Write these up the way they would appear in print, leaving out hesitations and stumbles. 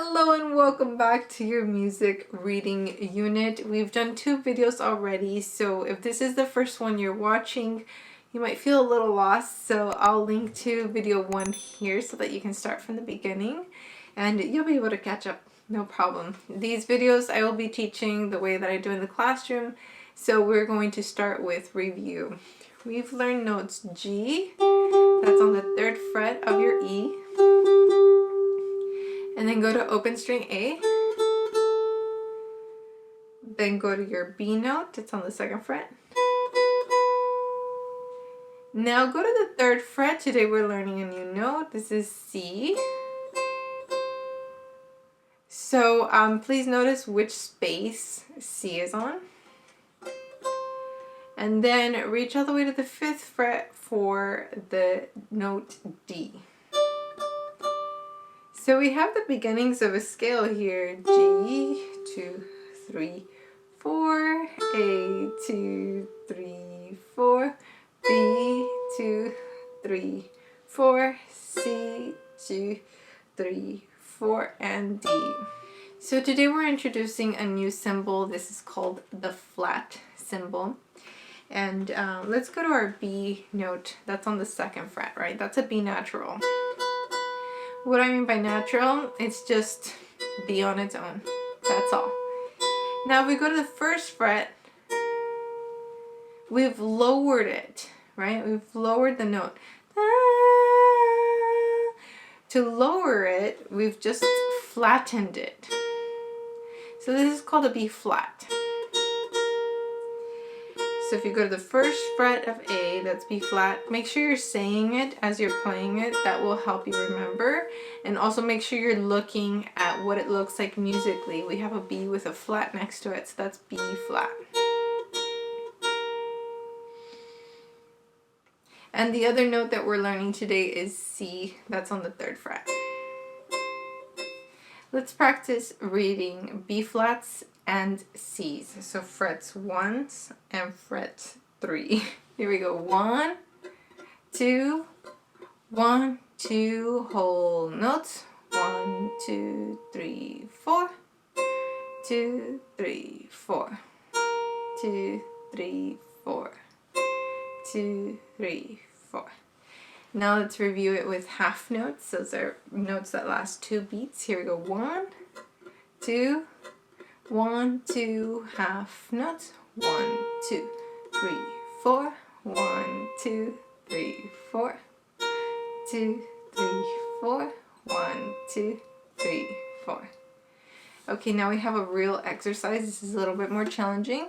Hello and welcome back to your music reading unit. We've done 2 videos already, so if this is the first one you're watching, you might feel a little lost, so I'll link to video 1 here so that you can start from the beginning and you'll be able to catch up, no problem. These videos I will be teaching the way that I do in the classroom, so we're going to start with review. We've learned notes G, that's on the 3rd fret of your E. And then go to open string A. Then go to your B note, it's on the 2nd fret. Now go to the 3rd fret. Today we're learning a new note. This is C. So please notice which space C is on. And then reach all the way to the 5th fret for the note D. So we have the beginnings of a scale here. G, 2, 3, 4, A, 2, 3, 4, B, 2, 3, 4, C, 2, 3, 4, and D. So today we're introducing a new symbol. This is called the flat symbol. And let's go to our B note. That's on the 2nd fret, right? That's a B natural. What I mean by natural, it's just B on its own. That's all. Now if we go to the 1st fret, we've lowered it, right? We've lowered the note. To lower it, we've just flattened it. So this is called a B flat. So if you go to the 1st fret of A, that's B flat, make sure you're saying it as you're playing it. That will help you remember. And also make sure you're looking at what it looks like musically. We have a B with a flat next to it, so that's B flat. And the other note that we're learning today is C, that's on the 3rd fret. Let's practice reading B flats and C's. So frets 1 and fret 3. Here we go. 1, 2, 1, 2, whole notes. 1, 2, 3, 4. 2, 3, 4. 2, 3, 4. 2, 3, 4. Now let's review it with half notes. Those are notes that last 2 beats. Here we go. 1, 2, 1, 2, half notes. 1, 2, 3, 4. 1, 2, 3, 4. 2, 3, 4. 1, 2, 3, 4. Okay, now we have a real exercise. This is a little bit more challenging.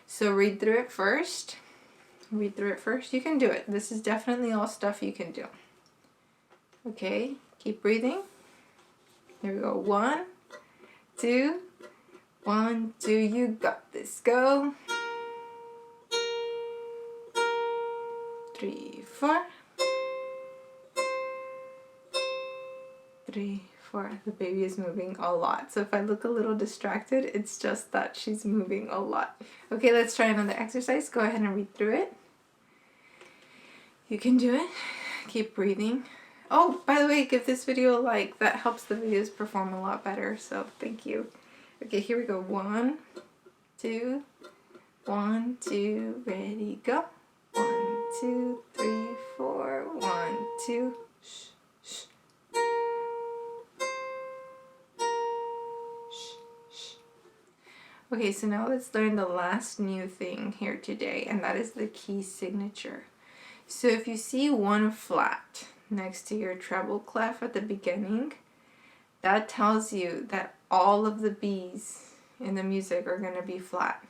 So read through it first. Read through it first. You can do it. This is definitely all stuff you can do. Okay, keep breathing. Here we go. 1, 2, 1, 2, you got this. Go. 3, 4. 3, 4. The baby is moving a lot. So if I look a little distracted, it's just that she's moving a lot. Okay, let's try another exercise. Go ahead and read through it. You can do it. Keep breathing. Oh, by the way, give this video a like. That helps the videos perform a lot better. So thank you. Okay, here we go. 1, 2, 1, 2, ready, go. 1, 2, 3, 4. 1, 2. Shh, shh. Okay, so now let's learn the last new thing here today, and that is the key signature. So if you see 1 flat next to your treble clef at the beginning, that tells you that all of the B's in the music are going to be flat.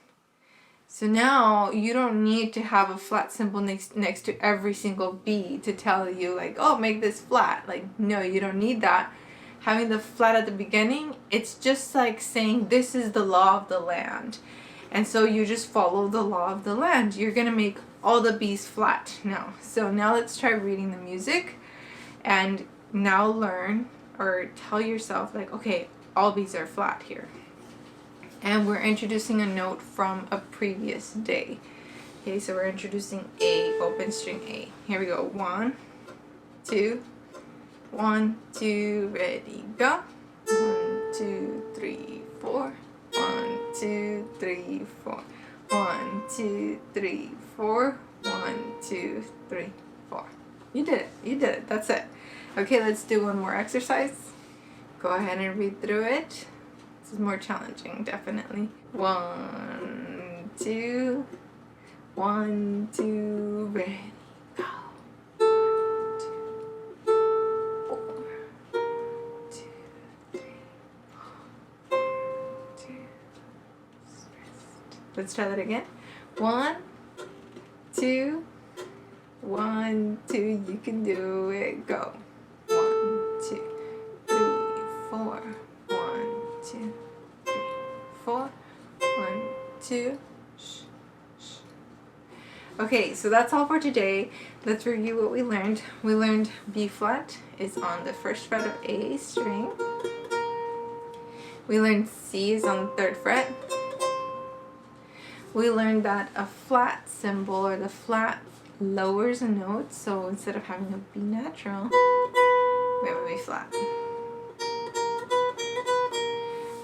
So now you don't need to have a flat symbol next to every single B to tell you like, oh, make this flat. Like, no, you don't need that. Having the flat at the beginning, it's just like saying this is the law of the land. And so you just follow the law of the land. You're going to make all the B's flat now. So now let's try reading the music and now learn or tell yourself like, okay, all B's are flat here. And we're introducing a note from a previous day. Okay, so we're introducing A, open string A. Here we go. 1, 2, 1, 2, ready, go. 1, 1, 2, 3, 4. 1, 2, 3, 4. You did it. You did it. That's it. Okay, let's do one more exercise. Go ahead and read through it. This is more challenging, definitely. 1, 2. 1, 2, ready, go. 1, 2, 4. 2, 3, 4. 2. Let's try that again. 1, 2. 1, 2. You can do it. Go. 1, 2, 3, 4. 1, 2, 3, 4. 1, 2. Okay, so that's all for today. Let's review what we learned. We learned B flat is on the 1st fret of A string. We learned C is on the 3rd fret. We learned that a flat symbol, or the flat, lowers a note, so instead of having a B natural, we have a B flat.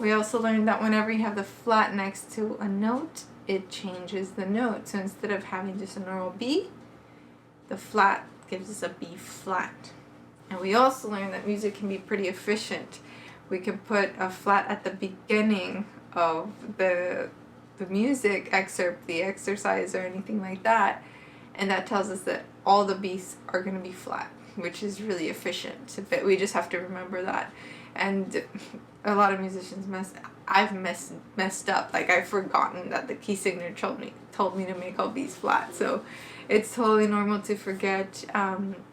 We also learned that whenever you have the flat next to a note, it changes the note. So instead of having just a normal B, the flat gives us a B flat. And we also learned that music can be pretty efficient. We can put a flat at the beginning of the music excerpt, the exercise, or anything like that, and that tells us that all the B's are going to be flat, which is really efficient. But we just have to remember that. And a lot of musicians I've messed up. Like, I've forgotten that the key signature told me to make all B's flat. So it's totally normal to forget.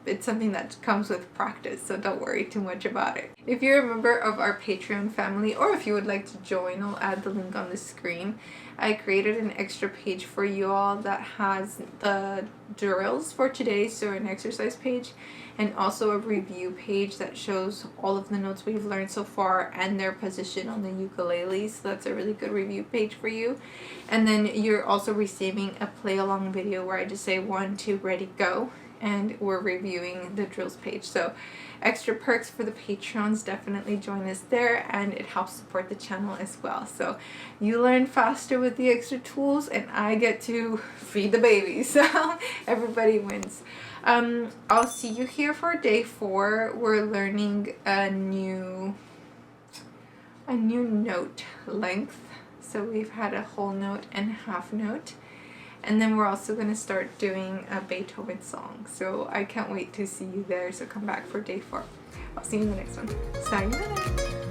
It's something that comes with practice, so don't worry too much about it. If you're a member of our Patreon family, or if you would like to join, I'll add the link on the screen. I created an extra page for you all that has the drills for today, so an exercise page, and also a review page that shows all of the notes we've learned so far and their position on the ukulele. So that's a really good review page for you. And then you're also receiving a play along video where I just say 1, 2, ready, go, and we're reviewing the drills page. So extra perks for the Patrons, definitely join us there, and it helps support the channel as well. So you learn faster with the extra tools, and I get to feed the baby, so everybody wins. I'll see you here for day 4. We're learning a new note length. So we've had a whole note and half note. And then we're also going to start doing a Beethoven song. So I can't wait to see you there. So come back for day 4. I'll see you in the next one. Sayonara.